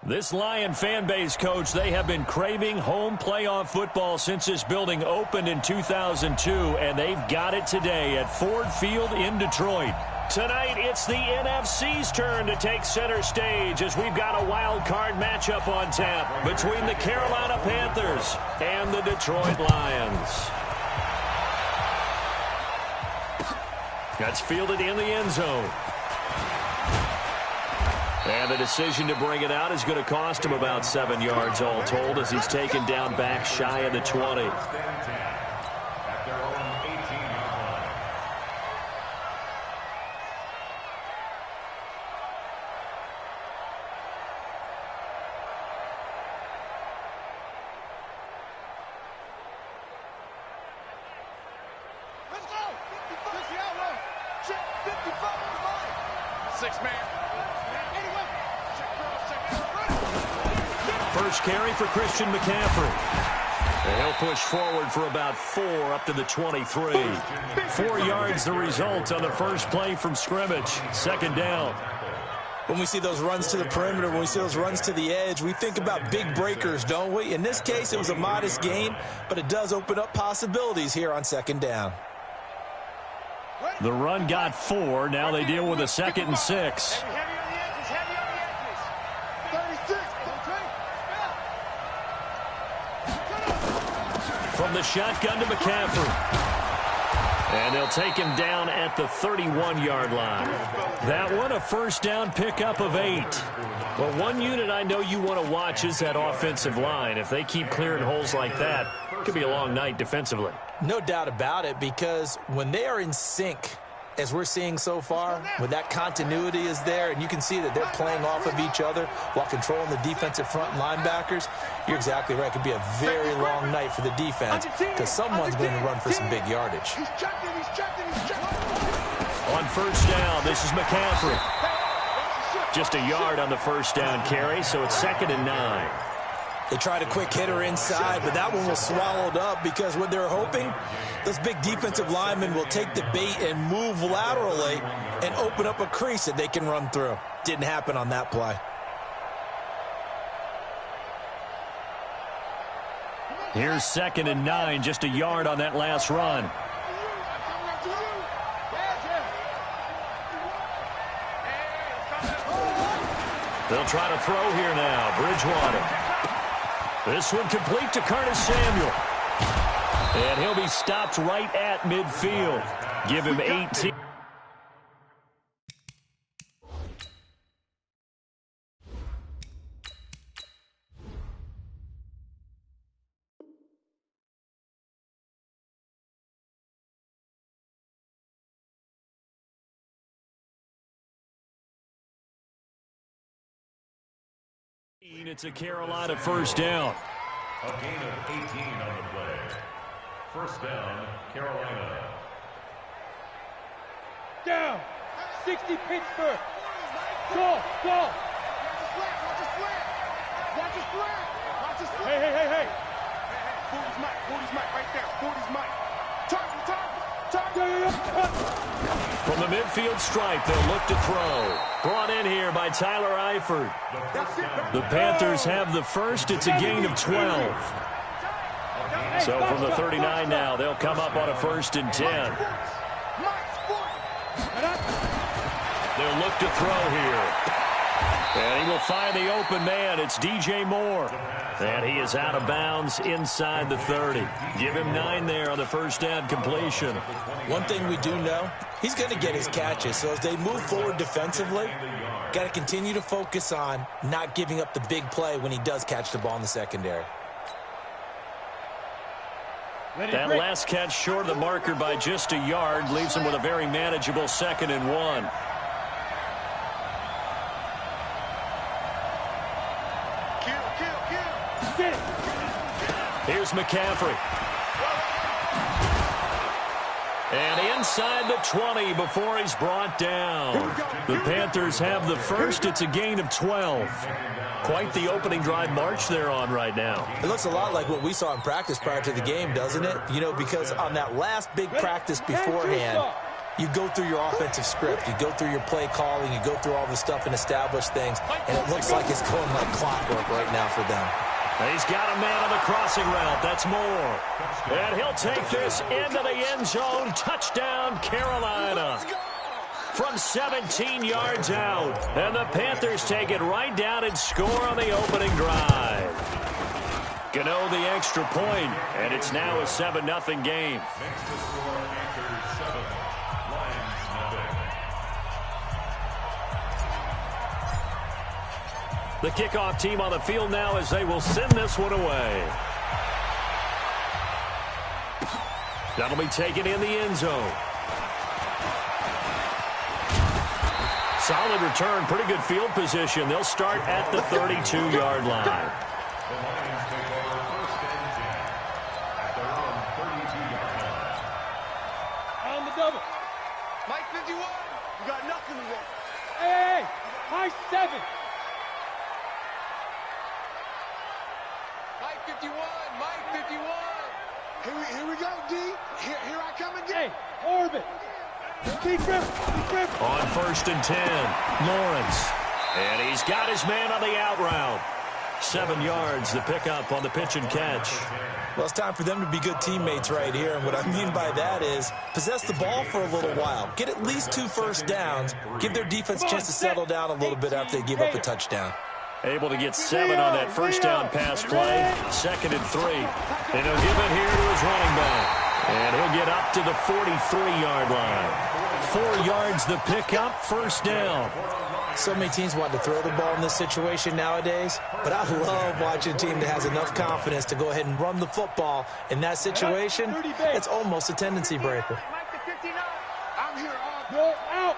This Lion fan base, Coach, they have been craving home playoff football since this building opened in 2002, and they've got it today at Ford Field in Detroit. Tonight, it's the NFC's turn to take center stage as we've got a wild card matchup on tap between the Carolina Panthers and the Detroit Lions. That's fielded in the end zone. And the decision to bring it out is going to cost him about 7 yards all told as he's taken down back shy of the 20. First carry for Christian McCaffrey. And he'll push forward for about 4 up to the 23. 4 yards the result on the first play from scrimmage. Second down. When we see those runs to the perimeter, when we see those runs to the edge, we think about big breakers, don't we? In this case, it was a modest gain, but it does open up possibilities here on second down. The run got 4. Now they deal with a 2nd and 6. From the shotgun to McCaffrey. And they'll take him down at the 31-yard line. That one a first down pickup of 8. Well, one unit I know you want to watch is that offensive line. If they keep clearing holes like that, it could be a long night defensively. No doubt about it, because when they are in sync, as we're seeing so far, when that continuity is there, and you can see that they're playing off of each other while controlling the defensive front linebackers, you're exactly right. It could be a very long night for the defense because someone's going to run for some big yardage. On first down, this is McCaffrey. Just a yard on the first down carry, so it's 2nd and 9. They tried a quick hitter inside, but that one was swallowed up because what they're hoping, those big defensive linemen will take the bait and move laterally and open up a crease that they can run through. Didn't happen on that play. Here's 2nd and 9, just a yard on that last run. They'll try to throw here now. Bridgewater. This one complete to Curtis Samuel. And he'll be stopped right at midfield. Give him 18. It's a Carolina first down. A gain of 18 on the play. First down, Carolina. Down. 60 Pittsburgh. Go, go. Hey. Forty's Mike right there. Forty's Mike. Target. From the midfield stripe, they'll look to throw. Brought in here by Tyler Eifert. The Panthers have the first. It's a gain of 12. So from the 39 now, they'll come up on a 1st and 10. They'll look to throw here. And he will find the open man. It's DJ Moore. And he is out of bounds inside the 30. Give him 9 there on the first down completion. One thing we do know, he's going to get his catches. So as they move forward defensively, got to continue to focus on not giving up the big play when he does catch the ball in the secondary. That last catch short of the marker by just a yard leaves him with a very manageable 2nd and 1. Here's McCaffrey. And inside the 20 before he's brought down. The Panthers have the first. It's a gain of 12. Quite the opening drive march they're on right now. It looks a lot like what we saw in practice prior to the game, doesn't it? You know, because on that last big practice beforehand, you go through your offensive script. You go through your play calling. You go through all the stuff and establish things. And it looks like it's going like clockwork right now for them. He's got a man on the crossing route. That's Moore. And he'll take this into the end zone. Touchdown, Carolina. From 17 yards out. And the Panthers take it right down and score on the opening drive. Gano the extra point, and it's now a 7-0 game. Next to score, Panthers 7, Lions nothing. The kickoff team on the field now as they will send this one away. That'll be taken in the end zone. Solid return, pretty good field position. They'll start at the 32-yard line. The Lions take over first and 10 at their own 32-yard line. On the double. Mike 51, you got nothing to work. Hey, high 7. Mike 51, Mike 51. Here we go, D. Here I come again. Hey, orbit. Keep grip. On first and 10, Lawrence. And he's got his man on the out route. 7 yards, the pickup on the pitch and catch. Well, it's time for them to be good teammates right here. And what I mean by that is possess the ball for a little while. Get at least 2 first downs. Give their defense a chance to settle down a little bit after they give up a touchdown. Able to get 7 on that first down pass play. 2nd and 3. And he'll give it here to his running back. And he'll get up to the 43-yard line. 4 yards the pickup, first down. So many teams want to throw the ball in this situation nowadays, but I love watching a team that has enough confidence to go ahead and run the football. In that situation, it's almost a tendency breaker. I'm here all Go out.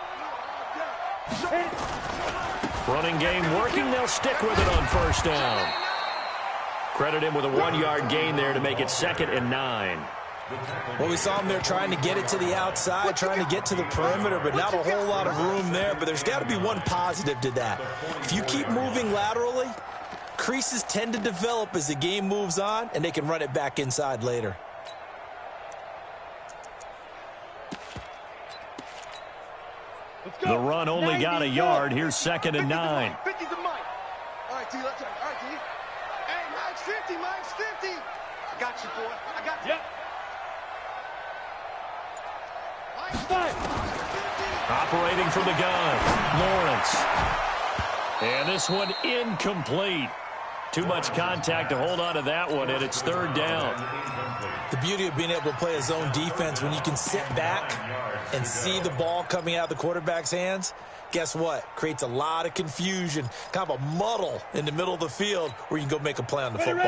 Running game working, they'll stick with it on first down. Credit him with a 1-yard gain there to make it 2nd and 9. Well, we saw him there trying to get it to the outside, trying to get to the perimeter, but not a whole lot of room there. But there's got to be one positive to that. If you keep moving laterally, creases tend to develop as the game moves on, and they can run it back inside later. The run only got a yard. Here's 2nd and 9. 50 to Mike. All right, T, let's go. All right, T. Hey, Mike's 50, Mike's 50. I got you, boy. I got you. Yep. Five. Operating from the gun, Lawrence. And this one incomplete. Too much contact to hold on to that one, and it's 3rd down. The beauty of being able to play a zone defense when you can sit back and see the ball coming out of the quarterback's hands, guess what? Creates a lot of confusion, kind of a muddle in the middle of the field where you can go make a play on the football.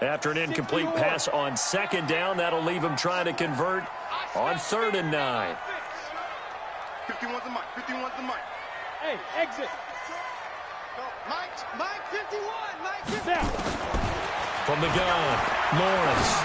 After an incomplete pass on 2nd down, that'll leave him trying to convert on 3rd and 9. 51's the Mike. 51's the Mike. Hey, exit. Mike 51. Mike 51. From the gun, Lawrence.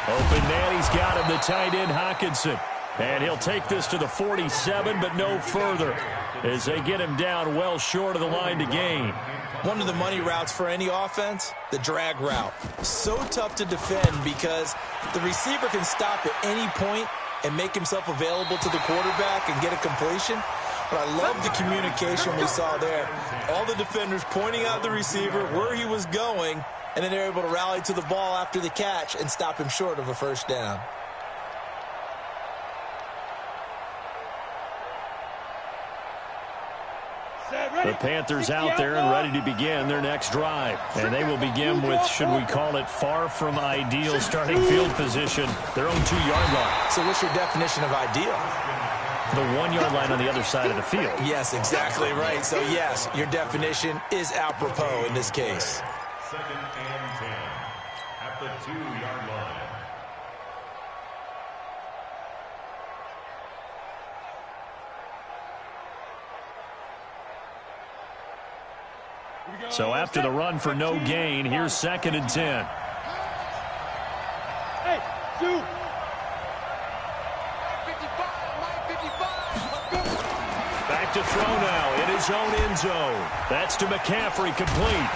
Open man, he's got him, the tight end, Hockenson. And he'll take this to the 47, but no further, as they get him down well short of the line to gain. One of the money routes for any offense, the drag route. So tough to defend because the receiver can stop at any point and make himself available to the quarterback and get a completion. But I love the communication we saw there. All the defenders pointing out the receiver, where he was going, and then they're able to rally to the ball after the catch and stop him short of a first down. The Panthers out there and ready to begin their next drive. And they will begin with, should we call it, far from ideal starting field position, their own 2-yard line. So what's your definition of ideal? The 1-yard line on the other side of the field. Yes, exactly right. So, yes, your definition is apropos in this case. 2nd and 10 at the 2-yard line. So after the run for no gain, here's 2nd and 10. Hey, 2. 55. Back to throw now in his own end zone. That's to McCaffrey, complete.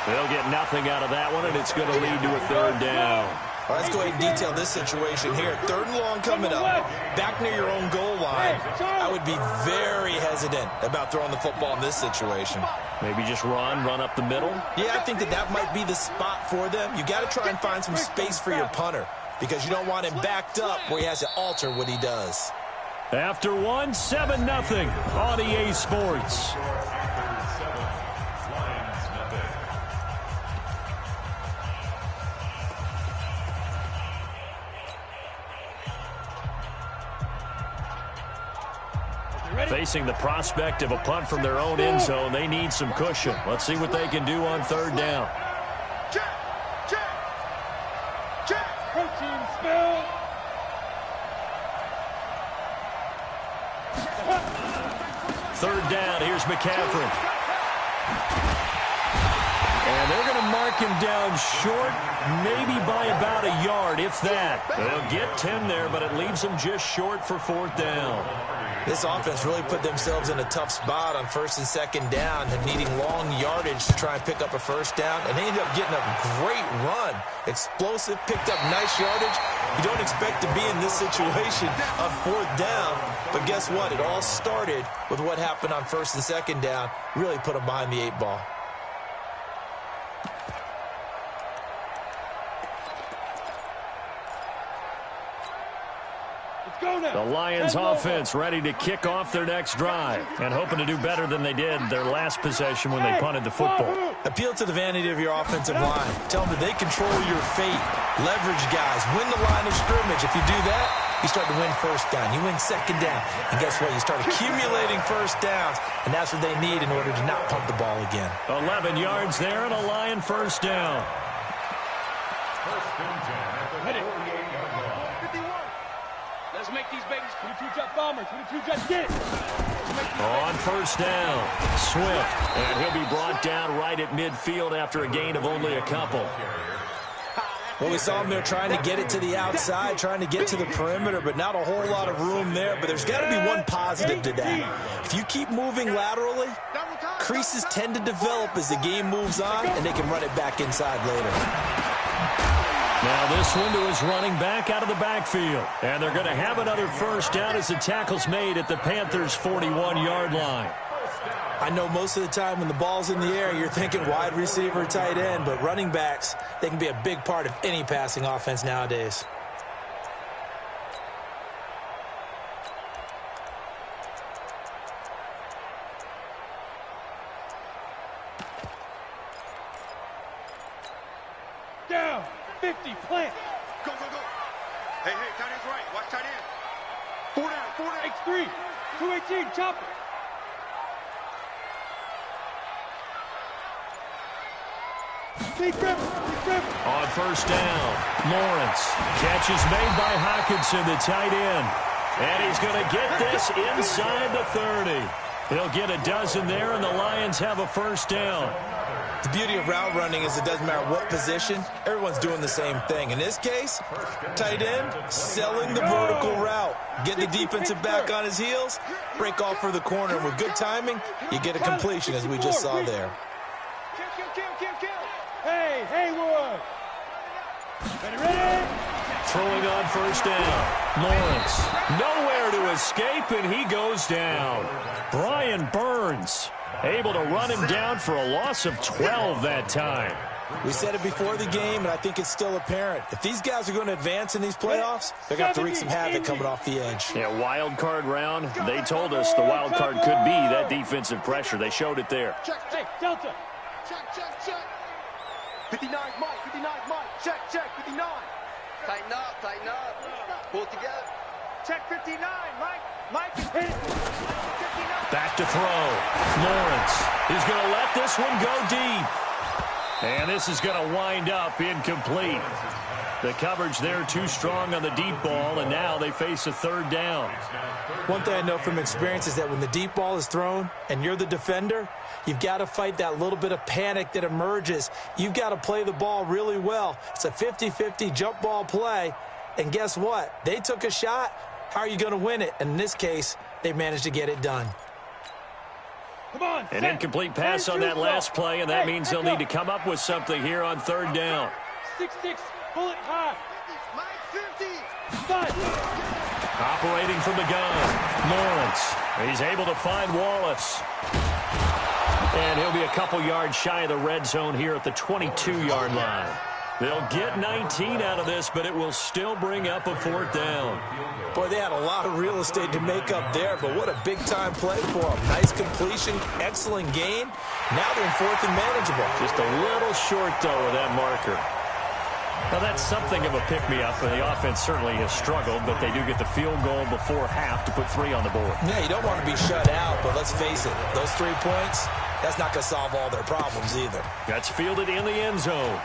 They'll get nothing out of that one, and it's going to lead to a 3rd down. Well, let's go ahead and detail this situation here. 3rd and long coming up, back near your own goal line. I would be very hesitant about throwing the football in this situation. Maybe just run up the middle? Yeah, I think that might be the spot for them. You got to try and find some space for your punter because you don't want him backed up where he has to alter what he does. After 1, 7-0 on EA Sports. Facing the prospect of a punt from their own end zone, they need some cushion. Let's see what they can do on 3rd down. Check. Protein spill. 3rd down, here's McCaffrey. And they're going to mark him down short, maybe by about a yard, if that. They'll get 10 there, but it leaves them just short for 4th down. This offense really put themselves in a tough spot on 1st and 2nd down and needing long yardage to try and pick up a 1st down. And they ended up getting a great run. Explosive, picked up nice yardage. You don't expect to be in this situation on 4th down. But guess what? It all started with what happened on 1st and 2nd down. Really put them behind the 8 ball. The Lions offense ready to kick off their next drive and hoping to do better than they did their last possession when they punted the football. Appeal to the vanity of your offensive line. Tell them that they control your fate. Leverage guys. Win the line of scrimmage. If you do that, you start to win 1st down. You win 2nd down. And guess what? You start accumulating 1st downs, and that's what they need in order to not punt the ball again. 11 yards there and a Lion 1st down. Let's make these babies 22-jet bombers. 22-jet, get it. On 1st down, Swift, and he'll be brought down right at midfield after a gain of only a couple. Well, we saw him there trying to get it to the outside, trying to get to the perimeter, but not a whole lot of room there. But there's got to be one positive to that. If you keep moving laterally, creases tend to develop as the game moves on, and they can run it back inside later. Now this one to his running back out of the backfield. And they're going to have another 1st down as the tackle's made at the Panthers' 41-yard line. I know most of the time when the ball's in the air, you're thinking wide receiver, tight end, but running backs, they can be a big part of any passing offense nowadays. Down. 50, plant. Go. Hey, tight end's right. Watch tight end. 4 down. X3. 218, chopper. Big River. On 1st down, Lawrence. Catch is made by Hockenson, the tight end. And he's going to get this inside the 30. He'll get a dozen there, and the Lions have a 1st down. The beauty of route running is it doesn't matter what position, everyone's doing the same thing. In this case, tight end, selling the vertical route. Get the defensive back on his heels, break off for the corner. And with good timing, you get a completion, as we just saw there. Kill. Hey, Haywood. Ready? Throwing on 1st down, Lawrence. Nowhere to escape, and he goes down. Brian Burns able to run him down for a loss of 12 that time. We said it before the game, and I think it's still apparent. If these guys are going to advance in these playoffs, they're going to have to wreak some havoc coming off the edge. Yeah, wild card round. They told us the wild card could be that defensive pressure. They showed it there. Hey, Delta. Check. 59, Mike. Check, 59. Tighten up. Pull it together. Check 59, Mike. Hit it. 59. Back to throw. Lawrence is going to let this one go deep. And this is going to wind up incomplete. The coverage there too strong on the deep ball, and now they face a 3rd down. One thing I know from experience is that when the deep ball is thrown and you're the defender, you've got to fight that little bit of panic that emerges. You've got to play the ball really well. It's a 50-50 jump ball play, and guess what? They took a shot. How are you going to win it? And in this case, they managed to get it done. Come on. An incomplete pass on that last play, and that means they'll need to come up with something here on 3rd down. 6-6, bullet high. Operating from the gun, Lawrence. He's able to find Wallace. And he'll be a couple yards shy of the red zone here at the 22-yard line. They'll get 19 out of this, but it will still bring up a 4th down. Boy, they had a lot of real estate to make up there, but what a big-time play for them. Nice completion, excellent gain. Now they're in 4th and manageable. Just a little short, though, of that marker. Now, that's something of a pick-me-up, and the offense certainly has struggled, but they do get the field goal before half to put 3 on the board. Yeah, you don't want to be shut out, but let's face it, those 3 points, that's not going to solve all their problems either. That's fielded in the end zone.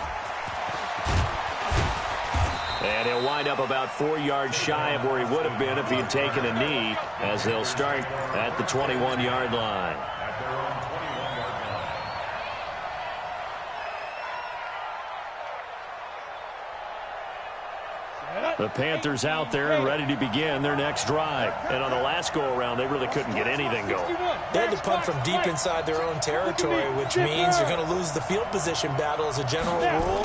And he'll wind up about 4 yards shy of where he would have been if he had taken a knee, as they'll start at the 21-yard line. The Panthers out there and ready to begin their next drive. And on the last go-around, they really couldn't get anything going. They had to punt from deep inside their own territory, which means you're going to lose the field position battle as a general rule.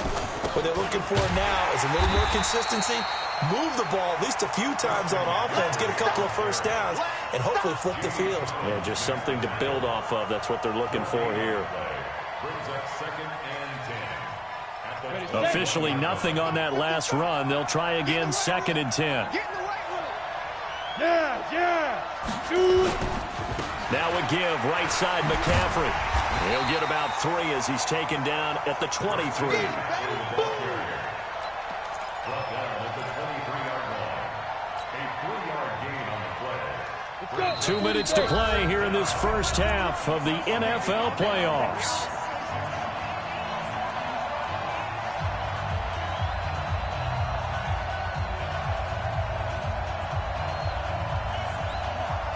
What they're looking for now is a little more consistency, move the ball at least a few times on offense, get a couple of first downs, and hopefully flip the field. Yeah, just something to build off of. That's what they're looking for here. Brings up 2nd and 10. Officially nothing on that last run. They'll try again 2nd and 10. Now a give, right side McCaffrey. He'll get about 3 as he's taken down at the 23. Brought down at the 23-yard line. A 3-yard gain on the play. 2 minutes to play here in this first half of the NFL playoffs.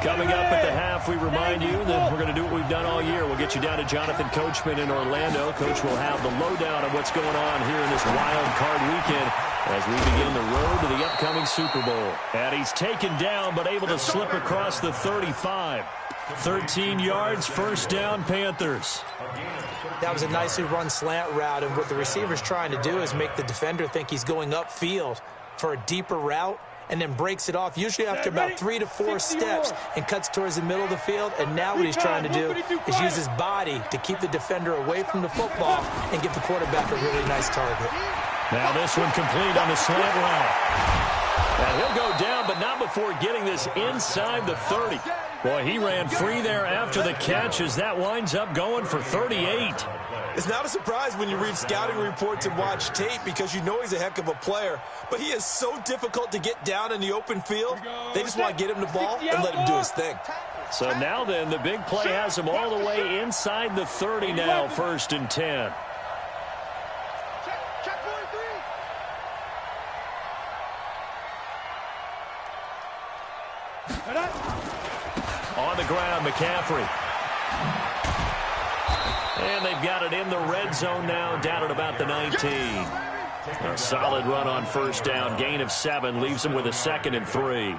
Coming up at the half, we remind you that we're going to do what we've done all year. We'll get you down to Jonathan Coachman in Orlando. Coach will have the lowdown of what's going on here in this wild card weekend as we begin the road to the upcoming Super Bowl. And he's taken down but able to slip across the 35. 13 yards, 1st down, Panthers. That was a nicely run slant route, and what the receiver's trying to do is make the defender think he's going upfield for a deeper route, and then breaks it off, usually after about 3 to 4 steps, and cuts towards the middle of the field. And now what he's trying to do is use his body to keep the defender away from the football and give the quarterback a really nice target. Now this one complete on the slant route. And he'll go down, but not before getting this inside the 30. Boy, he ran free there after the catch as that winds up going for 38. It's not a surprise when you read scouting reports and watch tape because you know he's a heck of a player. But he is so difficult to get down in the open field. They just want to get him the ball and let him do his thing. So now then, the big play has him all the way inside the 30 now, 1st and 10. On the ground, McCaffrey. And they've got it in the red zone now, down at about the 19. A solid run on 1st down. Gain of 7 leaves them with a 2nd and 3.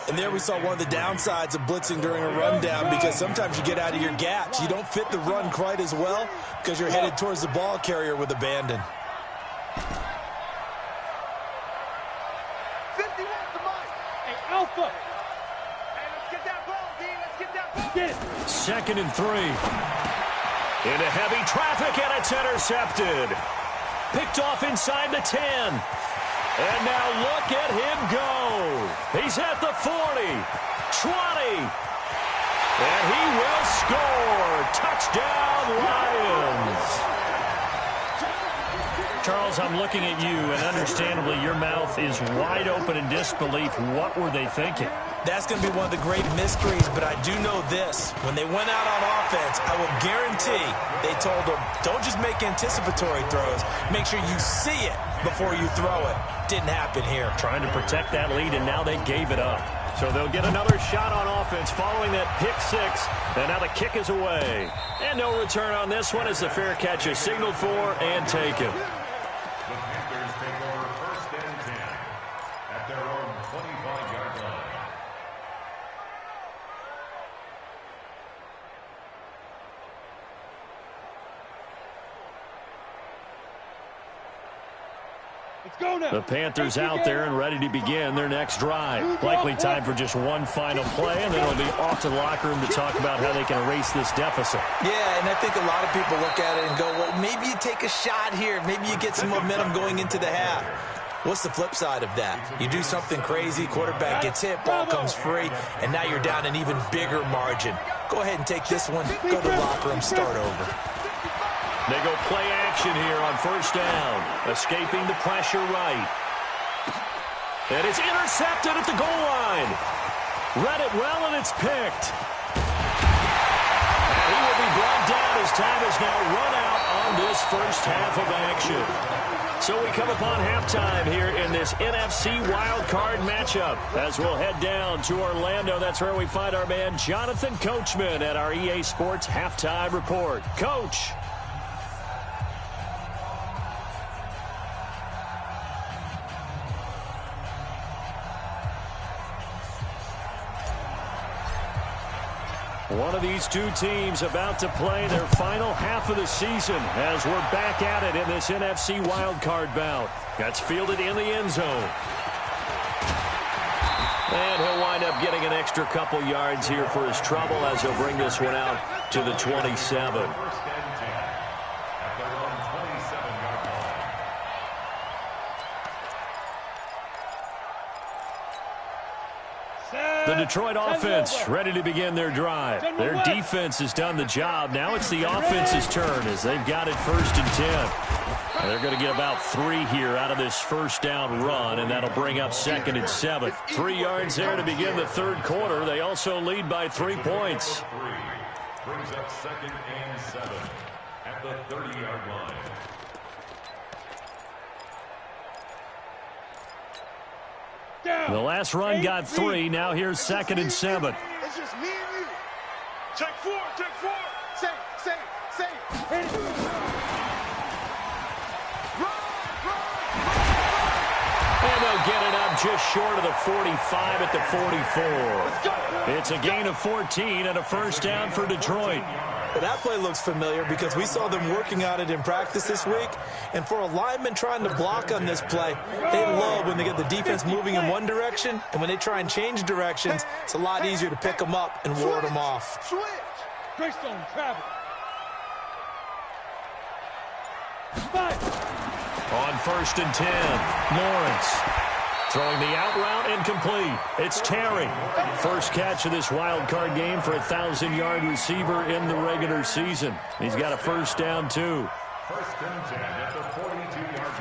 And there we saw one of the downsides of blitzing during a rundown, because sometimes you get out of your gaps. You don't fit the run quite as well because you're headed towards the ball carrier with abandon. 50 wants the mic. Hey, Alpha. Hey, let's get that ball, D. Let's get that ball. Get it. 2nd and 3. Into heavy traffic, and it's intercepted. Picked off inside the 10. And now look at him go. He's at the 40, 20. And he will score. Touchdown, Lions. Charles, I'm looking at you, and understandably your mouth is wide open in disbelief. What were they thinking? That's going to be one of the great mysteries, but I do know this. When they went out on offense, I will guarantee they told them, don't just make anticipatory throws. Make sure you see it before you throw it. Didn't happen here. Trying to protect that lead, and now they gave it up. So they'll get another shot on offense following that pick 6. And now the kick is away. And no return on this one as the fair catch is signaled for and taken. The Panthers take over 1st and 10 at their own 25-yard line. The Panthers out there and ready to begin their next drive. Likely time for just one final play, and then it'll be off to the locker room to talk about how they can erase this deficit. Yeah, and I think a lot of people look at it and go, well, maybe you take a shot here. Maybe you get some momentum going into the half. What's the flip side of that? You do something crazy, quarterback gets hit, ball comes free, and now you're down an even bigger margin. Go ahead and take this one, go to the locker room, start over. They go play action here on first down. Escaping the pressure right. And it's intercepted at the goal line. Read it well, and it's picked. And he will be brought down as time has now run out on this first half of action. So we come upon halftime here in this NFC wildcard matchup as we'll head down to Orlando. That's where we find our man Jonathan Coachman at our EA Sports Halftime Report. Coach. One of these two teams about to play their final half of the season as we're back at it in this NFC wildcard bout. That's fielded in the end zone. And he'll wind up getting an extra couple yards here for his trouble as he'll bring this one out to the 27. The Detroit offense ready to begin their drive. Their defense has done the job. Now it's the offense's turn as they've got it 1st and 10. And they're going to get about 3 here out of this first down run, and that'll bring up 2nd and 7. 3 yards there to begin the third quarter. They also lead by 3 points. Brings up 2nd and 7 at the 30-yard line. The last run got 3. Now here's 2nd and 7. It's just me and you. Check 4, check 4. Say. Run. And they'll get it up just short of the 45 at the 44. It's a gain of 14 and a first down for Detroit. Well, that play looks familiar because we saw them working on it in practice this week. And for a lineman trying to block on this play, they love when they get the defense moving in one direction. And when they try and change directions, it's a lot easier to pick them up and ward them off. Switch. Greystone, travel. On 1st and 10, Lawrence. Throwing the out route incomplete. It's Terry. First catch of this wild card game for a 1,000-yard receiver in the regular season. He's got a first down, too. 1st and 10 at the 42-yard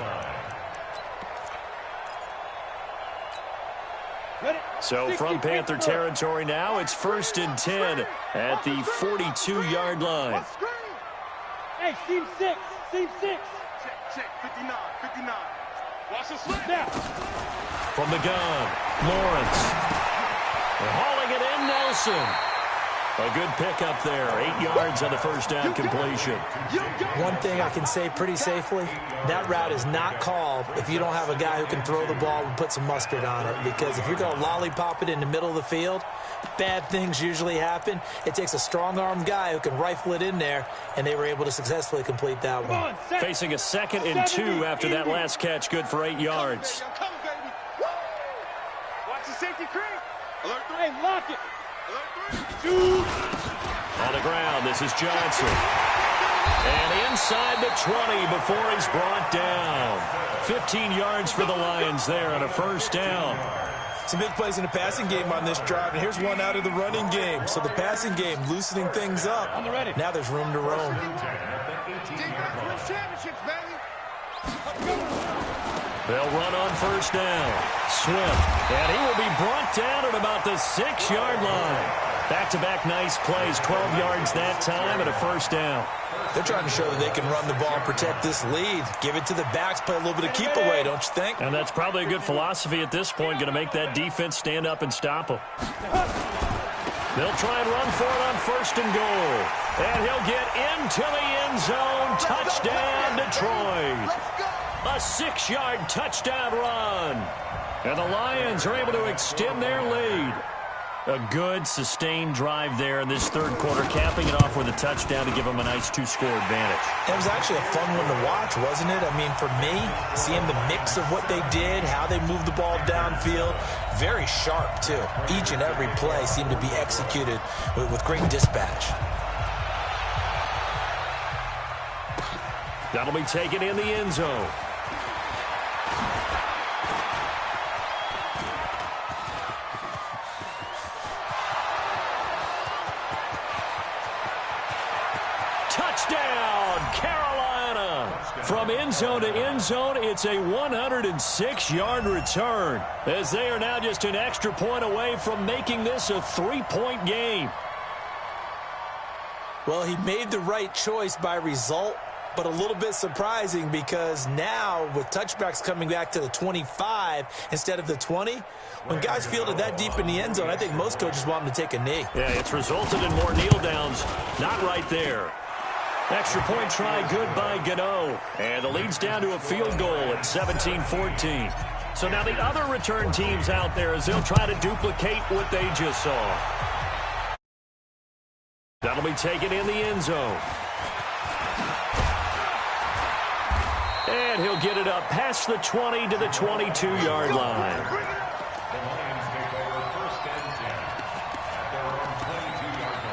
line. So from Panther territory now, it's 1st and 10 at the 42-yard line. Hey, seam 6. Check. 59. Watch the slip. Now. From the gun, Lawrence. They're hauling it in, Nelson. A good pickup there. 8 yards on the first down completion. One thing I can say pretty safely, that route is not called if you don't have a guy who can throw the ball and put some mustard on it. Because if you're going to lollipop it in the middle of the field, bad things usually happen. It takes a strong-armed guy who can rifle it in there, and they were able to successfully complete that one. Facing a 2nd and 2 after that last catch, good for 8 yards. Come, baby. Watch the safety creep. Alert 3. Hey, lock it. Alert 3. On the ground, this is Johnson. And inside the 20 before he's brought down. 15 yards for the Lions there on a first down. Some big plays in the passing game on this drive, and here's one out of the running game. So the passing game loosening things up. Now there's room to roam. Defense wins championships, baby. They'll run on first down. Swift, and he will be brought down at about the 6-yard line. Back-to-back nice plays, 12 yards that time and a first down. They're trying to show that they can run the ball and protect this lead. Give it to the backs, play a little bit of keep away, don't you think? And that's probably a good philosophy at this point, going to make that defense stand up and stop them. They'll try and run for it on 1st and goal. And he'll get into the end zone. Touchdown, Detroit. A 6-yard touchdown run. And the Lions are able to extend their lead. A good, sustained drive there in this third quarter, capping it off with a touchdown to give them a nice 2-score advantage. It was actually a fun one to watch, wasn't it? I mean, for me, seeing the mix of what they did, how they moved the ball downfield, very sharp, too. Each and every play seemed to be executed with great dispatch. That'll be taken in the end zone. Touchdown, Carolina! From end zone to end zone, it's a 106-yard return, as they are now just an extra point away from making this a 3-point game. Well, he made the right choice by result, but a little bit surprising because now with touchbacks coming back to the 25 instead of the 20, when guys fielded that deep in the end zone, I think most coaches want them to take a knee. Yeah, it's resulted in more kneel downs. Not right there. Extra point try, good by Gano. And the lead's down to a field goal at 17-14. So now the other return teams out there as they'll try to duplicate what they just saw. That'll be taken in the end zone. And he'll get it up past the 20 to the 22-yard line. The Lions take over 1st and 10 at their own 22-yard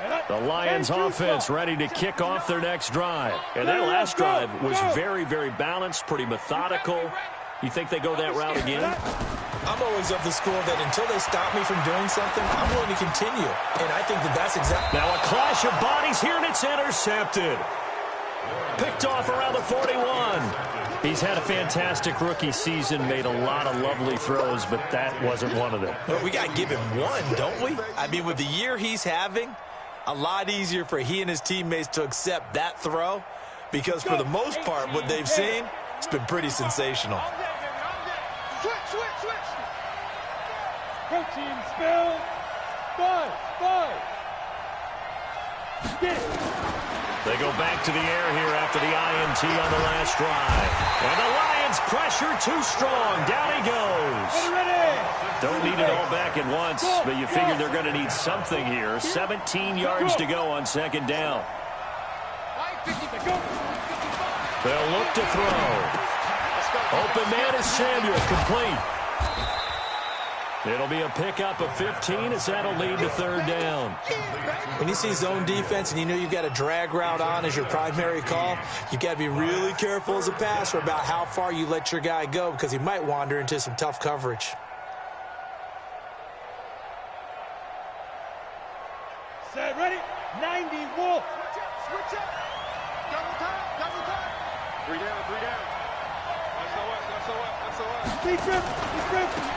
line. The Lions offense ready to kick off their next drive. And that last drive was very, very balanced, pretty methodical. You think they go that route again? I'm always of the school that until they stop me from doing something, I'm willing to continue. And I think that that's exactly... Now a clash of bodies here, and it's intercepted. Picked off around the 41. He's had a fantastic rookie season, made a lot of lovely throws, but that wasn't one of them. Well, we got to give him one, don't we? I mean, with the year he's having, a lot easier for he and his teammates to accept that throw because for the most part, what they've seen, it's been pretty sensational. Switch. Protein spill. Five. Get it. They go back to the air here after the INT on the last drive. And the Lions pressure too strong. Down he goes. Don't need it all back at once, but you figure they're going to need something here. 17 yards to go on second down. They'll look to throw. Open man is Samuel, complete. It'll be a pickup of 15 as that'll lead to third down. When you see zone defense and you know you've got a drag route on as your primary call, you've got to be really careful as a passer about how far you let your guy go because he might wander into some tough coverage. Set, ready? 90, Wolf. Switch up. Double time. 3 down. That's the what.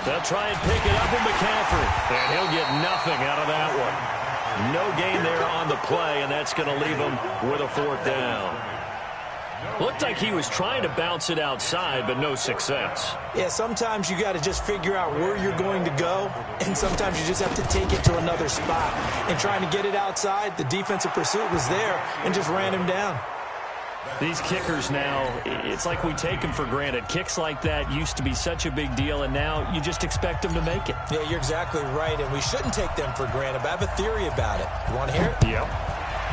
They'll try and pick it up with McCaffrey, and he'll get nothing out of that one. No gain there on the play, and that's going to leave him with a 4th down. Looked like he was trying to bounce it outside, but no success. Yeah, sometimes you got to just figure out where you're going to go, and sometimes you just have to take it to another spot. And trying to get it outside, the defensive pursuit was there and just ran him down. These kickers now, it's like we take them for granted. Kicks like that used to be such a big deal, and now you just expect them to make it. Yeah, you're exactly right, and we shouldn't take them for granted, but I have a theory about it. You want to hear it? Yep.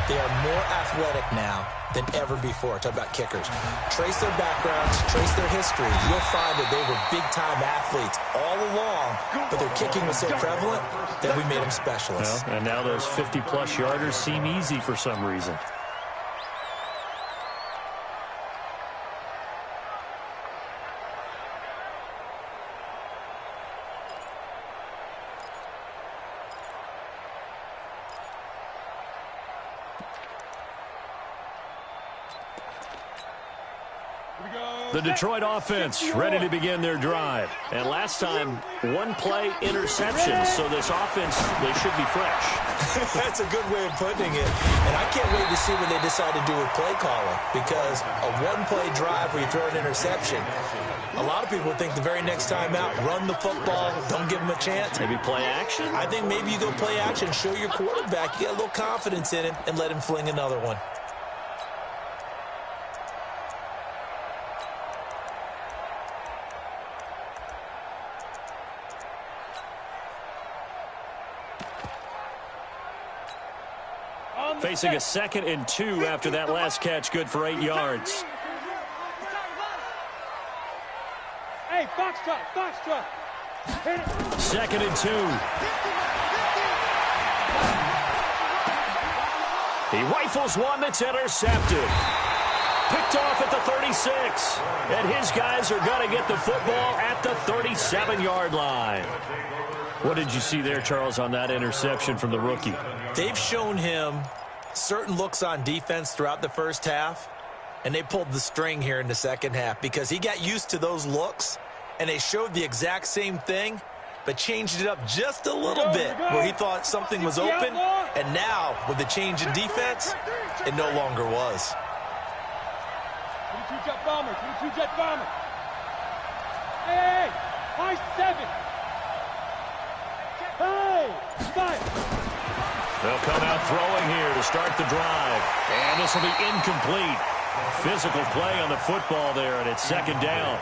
They are more athletic now than ever before. Talk about kickers. Trace their backgrounds, trace their history. You'll find that they were big-time athletes all along, but their kicking was so prevalent that we made them specialists. Well, and now those 50-plus yarders seem easy for some reason. The Detroit offense ready to begin their drive. And last time, one-play interception, so this offense, they should be fresh. That's a good way of putting it. And I can't wait to see what they decide to do with play calling, because a one-play drive where you throw an interception, a lot of people think the very next time out, run the football, don't give them a chance. Maybe play action? I think maybe you go play action, show your quarterback, you get a little confidence in him, and let him fling another one. Facing a 2nd and 2 after that last catch, good for 8 yards. Hey, Foxtrot, Foxtrot. 2nd and 2. He rifles one that's intercepted. Picked off at the 36. And his guys are going to get the football at the 37-yard line. What did you see there, Charles, on that interception from the rookie? They've shown him certain looks on defense throughout the first half, and they pulled the string here in the second half because he got used to those looks, and they showed the exact same thing, but changed it up just a little bit where he thought something was open, and now with the change in defense, it no longer was. 22 jet bomber, 22 jet bomber. Hey, high 7. Hey, 5. They'll come out throwing here to start the drive. And this will be incomplete. Physical play on the football there, and it's 2nd down.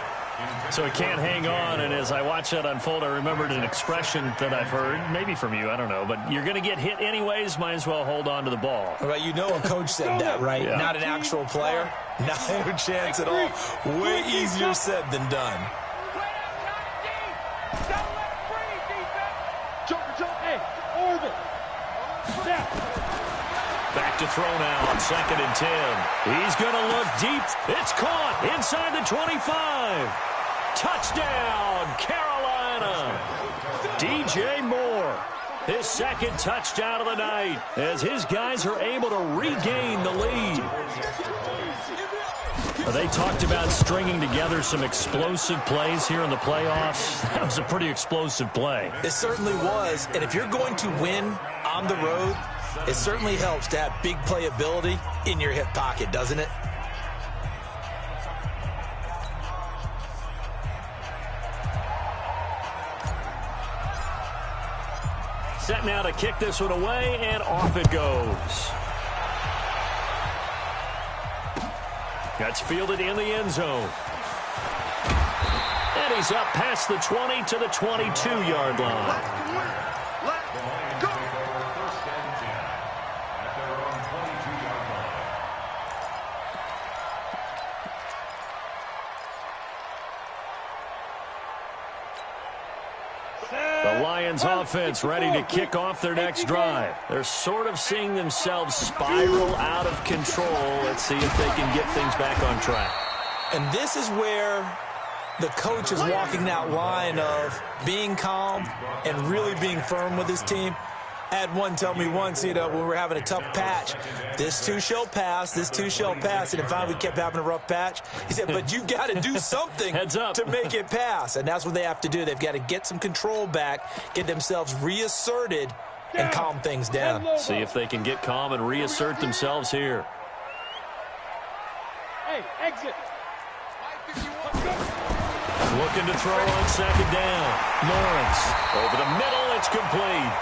So he can't hang on, and as I watch that unfold, I remembered an expression that I've heard, maybe from you, I don't know, but you're going to get hit anyways, might as well hold on to the ball. Well, you know a coach said that, right? Yeah. Not an actual player. Not a chance at all. Way easier said than done. Hey, orbit. Back to throw now on 2nd and 10. He's going to look deep. It's caught inside the 25. Touchdown, Carolina. DJ Moore, his 2nd touchdown of the night as his guys are able to regain the lead. They talked about stringing together some explosive plays here in the playoffs. That was a pretty explosive play. It certainly was, and if you're going to win on the road, it certainly helps to have big playability in your hip pocket, doesn't it? Set now to kick this one away, and off it goes. That's fielded in the end zone. And he's up past the 20 to the 22-yard line. The Lions offense ready to kick off their next drive. They're sort of seeing themselves spiral out of control. Let's see if they can get things back on track. And this is where the coach is walking that line of being calm and really being firm with his team. I had one tell me once, when we were having a tough patch, this too shall pass, this too shall pass. And finally we kept having a rough patch. He said, but you got to do something Heads up. to make it pass. And that's what they have to do. They've got to get some control back, get themselves reasserted, and calm things down. See if they can get calm and reassert themselves here. Hey, exit. Looking to throw on 2nd down. Lawrence over the middle. It's complete.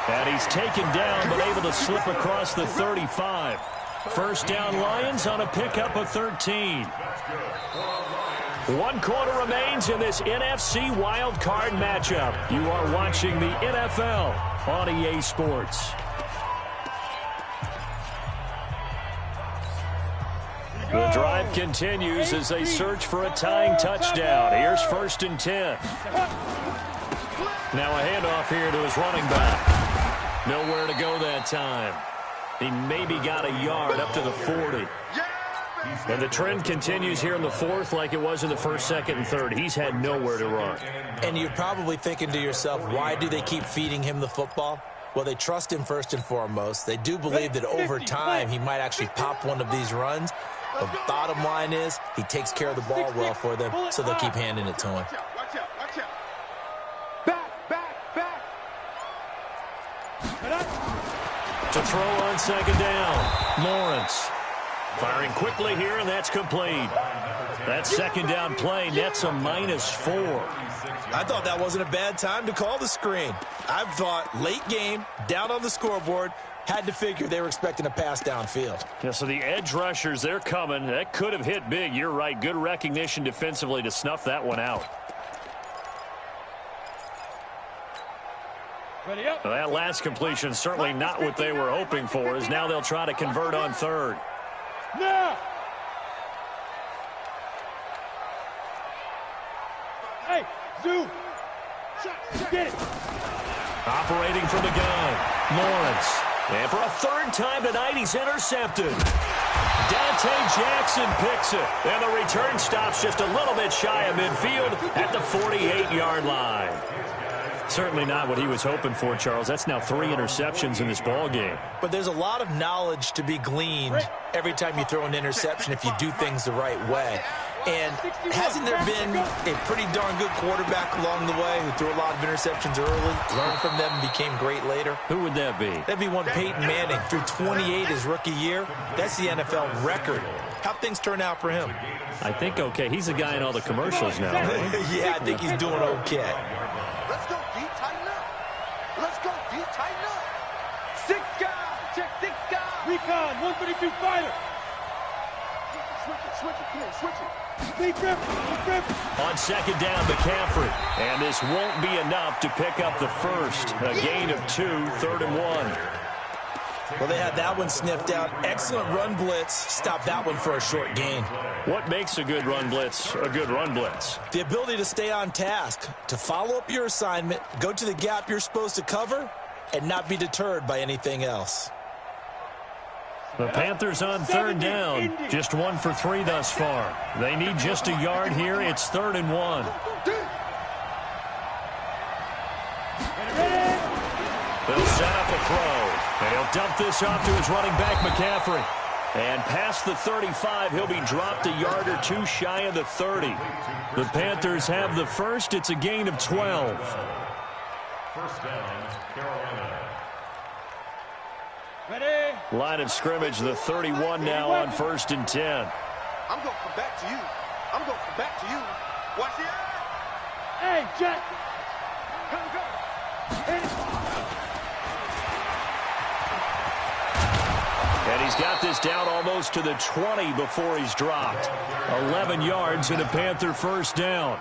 And he's taken down but able to slip across the 35. First down Lions on a pickup of 13. 1 quarter remains in this NFC wildcard matchup. You are watching the NFL on EA Sports. The drive continues as they search for a tying touchdown. Here's 1st and 10. Now a handoff here to his running back. Nowhere to go that time. He maybe got a yard up to the 40. And the trend continues here in the 4th like it was in the 1st, 2nd, and 3rd. He's had nowhere to run. And you're probably thinking to yourself, why do they keep feeding him the football? Well, they trust him first and foremost. They do believe that over time he might actually pop one of these runs. The bottom line is he takes care of the ball well for them, so they'll keep handing it to him. Watch out, watch out. Back, back, back. To throw on 2nd down. Lawrence firing quickly here, and that's complete. That 2nd down play nets a -4. I thought that wasn't a bad time to call the screen. I thought late game, down on the scoreboard, had to figure they were expecting a pass downfield. Yeah, so the edge rushers, they're coming. That could have hit big. You're right. Good recognition defensively to snuff that one out. Ready up. Well, that last completion certainly not what they were hoping for, as now they'll try to convert on third. Now. Hey, Zoo. Get it. Operating from the gun, Lawrence. And for a third time tonight, he's intercepted. Dante Jackson picks it. And the return stops just a little bit shy of midfield at the 48-yard line. Certainly not what he was hoping for, Charles. That's now 3 interceptions in this ball game. But there's a lot of knowledge to be gleaned every time you throw an interception if you do things the right way. And hasn't there been a pretty darn good quarterback along the way who threw a lot of interceptions early, learned from them, and became great later? Who would that be? That'd be one Peyton Manning. Threw 28 his rookie year. That's the NFL record. How'd things turn out for him? I think okay. He's a guy in all the commercials now, right? Yeah, I think he's doing okay. Let's go deep, tighten up. Let's go deep, tighten up. 6 guys. Check 6 guys. Recon, 132 fighter. Switch it. Come on, switch it. Lead grip. On second down, McCaffrey. And this won't be enough to pick up the first. A gain of 2, 3rd and 1. Well, they had that one sniffed out. Excellent run blitz. Stop that one for a short gain. What makes a good run blitz a good run blitz? The ability to stay on task, to follow up your assignment, go to the gap you're supposed to cover, and not be deterred by anything else. The Panthers on 3rd down. Just 1 for 3 thus far. They need just a yard here. It's 3rd and 1. They'll set up a throw. And he'll dump this off to his running back, McCaffrey. And past the 35, he'll be dropped a yard or 2 shy of the 30. The Panthers have the first. It's a gain of 12. First down, Carolina. Ready. Line of scrimmage, the 31 now on 1st and 10. I'm going to come back to you. I'm going to come back to you. Watch the eye. Hey, Jack. Come. Hit it. And he's got this down almost to the 20 before he's dropped. 11 yards and a Panther first down.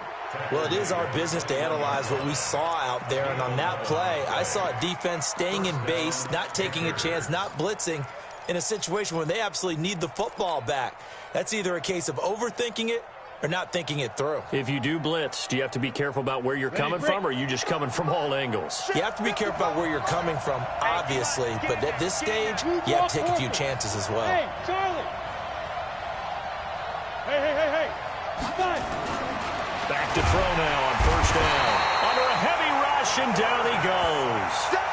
Well, it is our business to analyze what we saw out there, and on that play, I saw a defense staying in base, not taking a chance, not blitzing, in a situation where they absolutely need the football back. That's either a case of overthinking it or not thinking it through. If you do blitz, do you have to be careful about where you're coming from, or are you just coming from all angles? You have to be careful about where you're coming from, obviously, but at this stage, you have to take a few chances as well. Hey, Charlie. Hey. Fine. Back to throw now on 1st down. Under a heavy rush, and down he goes.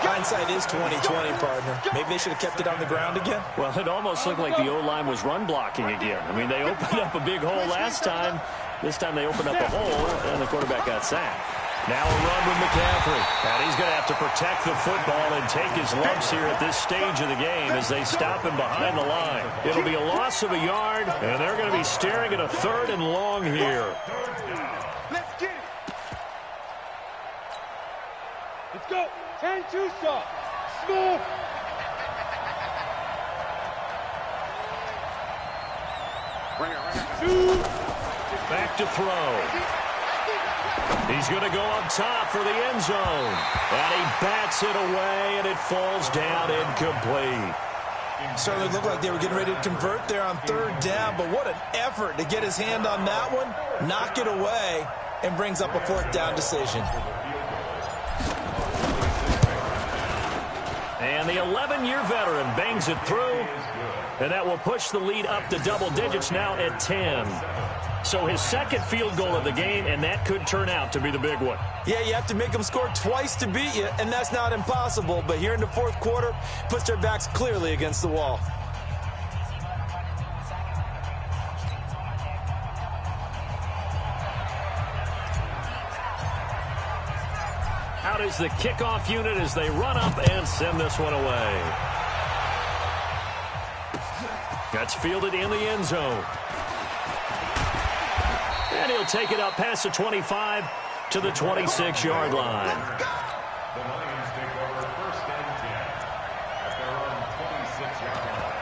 Hindsight is 20/20, partner. Maybe they should have kept it on the ground again. Well, it almost looked like the O-line was run blocking again. I mean, they opened up a big hole last time. This time they opened up a hole, and the quarterback got sacked. Now a run with McCaffrey. And he's going to have to protect the football and take his lumps here at this stage of the game as they stop him behind the line. It'll be a loss of a yard, and they're going to be staring at a 3rd and long here. Let's get it. Let's go. 10-2 soft. Smooth. Two. Back to throw. He's going to go up top for the end zone. And he bats it away, and it falls down incomplete. Certainly looked like they were getting ready to convert there on 3rd down, but what an effort to get his hand on that one, knock it away, and brings up a 4th down decision. And the 11-year veteran bangs it through, and that will push the lead up to double digits now at 10. So his second field goal of the game, and that could turn out to be the big one. Yeah, you have to make them score twice to beat you, and that's not impossible. But here in the 4th quarter, puts their backs clearly against the wall. Out is the kickoff unit as they run up and send this one away. That's fielded in the end zone. And he'll take it up past the 25 to the 26-yard line. The Lions take over 1st and 10 at their own 26-yard line.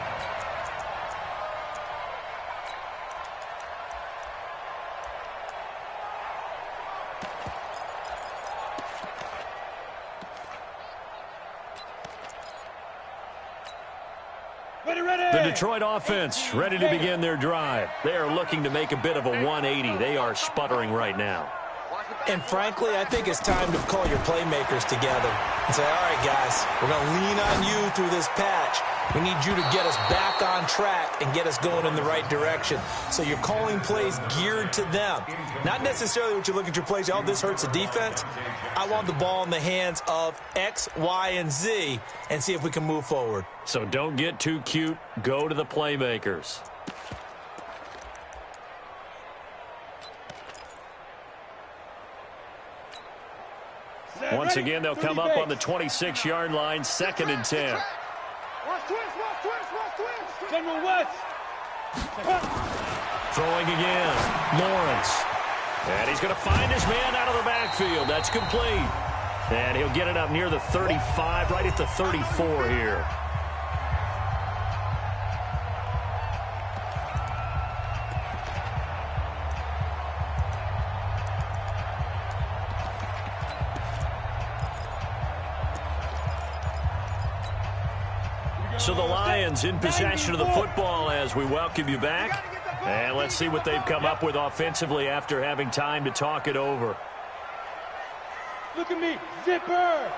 The Detroit offense ready to begin their drive. They are looking to make a bit of a 180. They are sputtering right now. And frankly, I think it's time to call your playmakers together and say, all right, guys, we're going to lean on you through this patch. We need you to get us back on track and get us going in the right direction. So you're calling plays geared to them. Not necessarily what you look at your plays, oh, this hurts the defense. I want the ball in the hands of X, Y, and Z and see if we can move forward. So don't get too cute. Go to the playmakers. Once again, they'll come up on the 26-yard line, 2nd and 10. General West. Throwing again, Lawrence. And he's going to find his man out of the backfield. That's complete. And he'll get it up near the 35, right at the 34 here. So the Lions in possession of the football as we welcome you back. And let's see what they've come up with offensively after having time to talk it over. Look at me, zipper.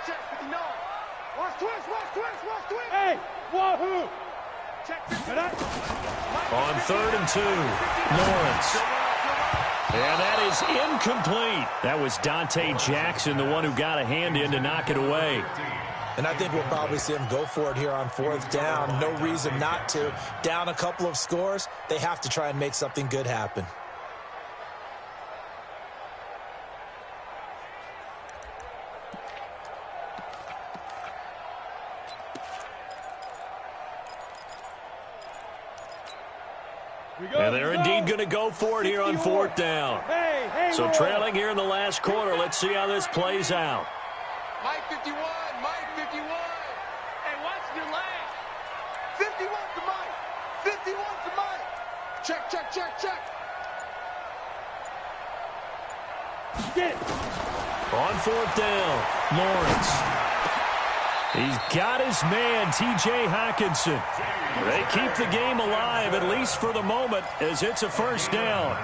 Check 59. Watch twist, watch twist, watch twist. Hey, wahoo. Check On 3rd and 2, Lawrence. And that is incomplete. That was Dante Jackson, the one who got a hand in to knock it away. And I think we'll probably see him go for it here on 4th down. No reason not to. Down a couple of scores, they have to try and make something good happen. And they're indeed going to go for it here on 4th down. So trailing here in the last quarter. Let's see how this plays out. Mike 51, Mike 51. Hey, watch your leg. 51 to Mike. 51 to Mike. Check, check, check, check. Get. On 4th down, Lawrence. He's got his man, T.J. Hockenson. They keep the game alive, at least for the moment, as it's a 1st down.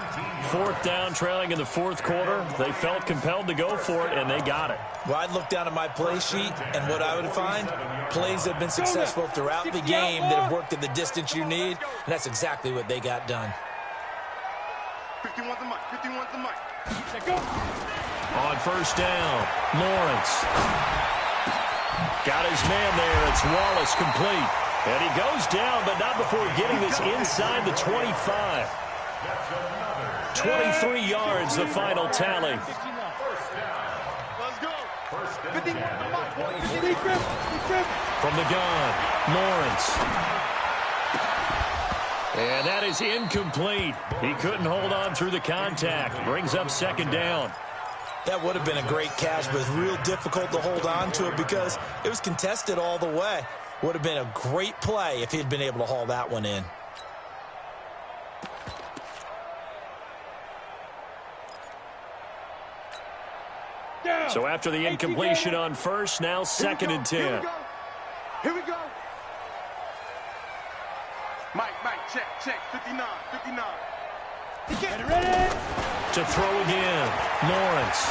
4th down, trailing in the 4th quarter. They felt compelled to go for it, and they got it. Well, I'd look down at my play sheet, and what I would find, plays that have been successful throughout the game that have worked at the distance you need, and that's exactly what they got done. 51 to Mike, 51 to Mike. On 1st down, Lawrence. Got his man there. It's Wallace complete. And he goes down, but not before getting this inside the 25. 23 yards, the final tally. Let's go. 51 to Mike. From the gun, Lawrence. And that is incomplete. He couldn't hold on through the contact. Brings up 2nd down. That would have been a great catch, but it's real difficult to hold on to it because it was contested all the way. Would have been a great play if he'd been able to haul that one in. So after the incompletion on 1st, now 2nd and 10. Here we go. Mike, check, check. 59, 59. Ready? To throw again, Lawrence.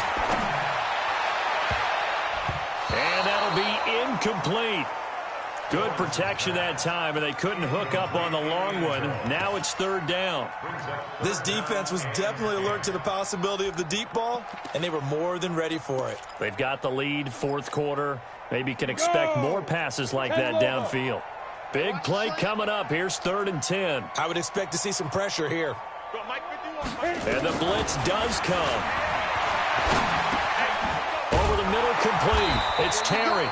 And that'll be incomplete. Good protection that time, and they couldn't hook up on the long one. Now it's 3rd down. This defense was definitely alert to the possibility of the deep ball, and they were more than ready for it. They've got the lead, 4th quarter. Maybe can expect more passes like that downfield. Big play coming up. Here's 3rd and 10. I would expect to see some pressure here. And the blitz does come. Over the middle, complete. It's Terry.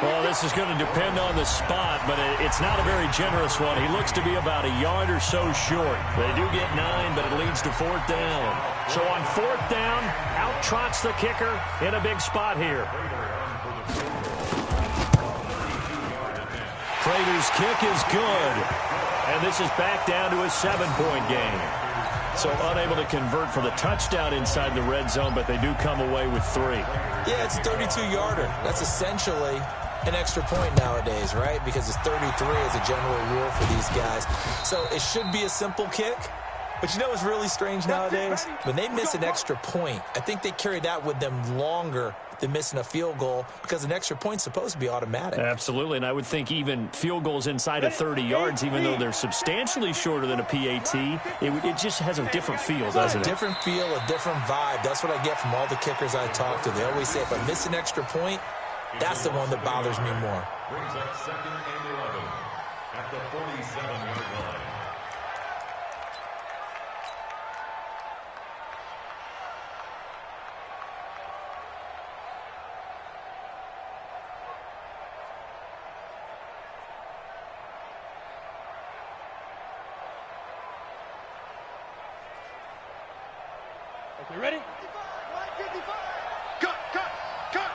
Well, this is going to depend on the spot, but it's not a very generous one. He looks to be about a yard or so short. They do get 9, but it leads to 4th down. So on 4th down, out trots the kicker in a big spot here. Prater's kick is good. And this is back down to a 7-point game. So unable to convert for the touchdown inside the red zone, but they do come away with 3. Yeah, it's a 32-yarder. That's essentially an extra point nowadays, right? Because it's 33 as a general rule for these guys. So it should be a simple kick. But you know what's really strange nowadays? When they miss an extra point, I think they carry that with them longer than missing a field goal because an extra point's supposed to be automatic. Absolutely, and I would think even field goals inside of 30 yards, even though they're substantially shorter than a PAT, it just has a different feel, doesn't it? A different feel, a different vibe. That's what I get from all the kickers I talk to. They always say, if I miss an extra point, that's the one that bothers me more. Brings up 2nd and 11 at the 47-yard line. You ready? 55. Cut, cut, cut.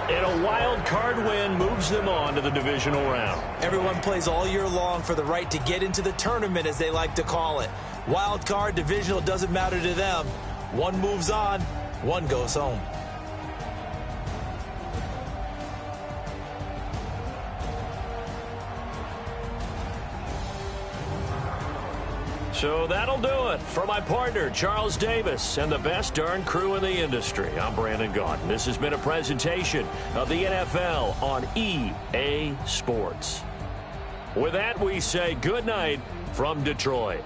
And a wild card win moves them on to the divisional round. Everyone plays all year long for the right to get into the tournament, as they like to call it. Wild card, divisional, doesn't matter to them. One moves on, one goes home. So that'll do it. For my partner, Charles Davis, and the best darn crew in the industry, I'm Brandon Gaudin. This has been a presentation of the NFL on EA Sports. With that, we say good night from Detroit.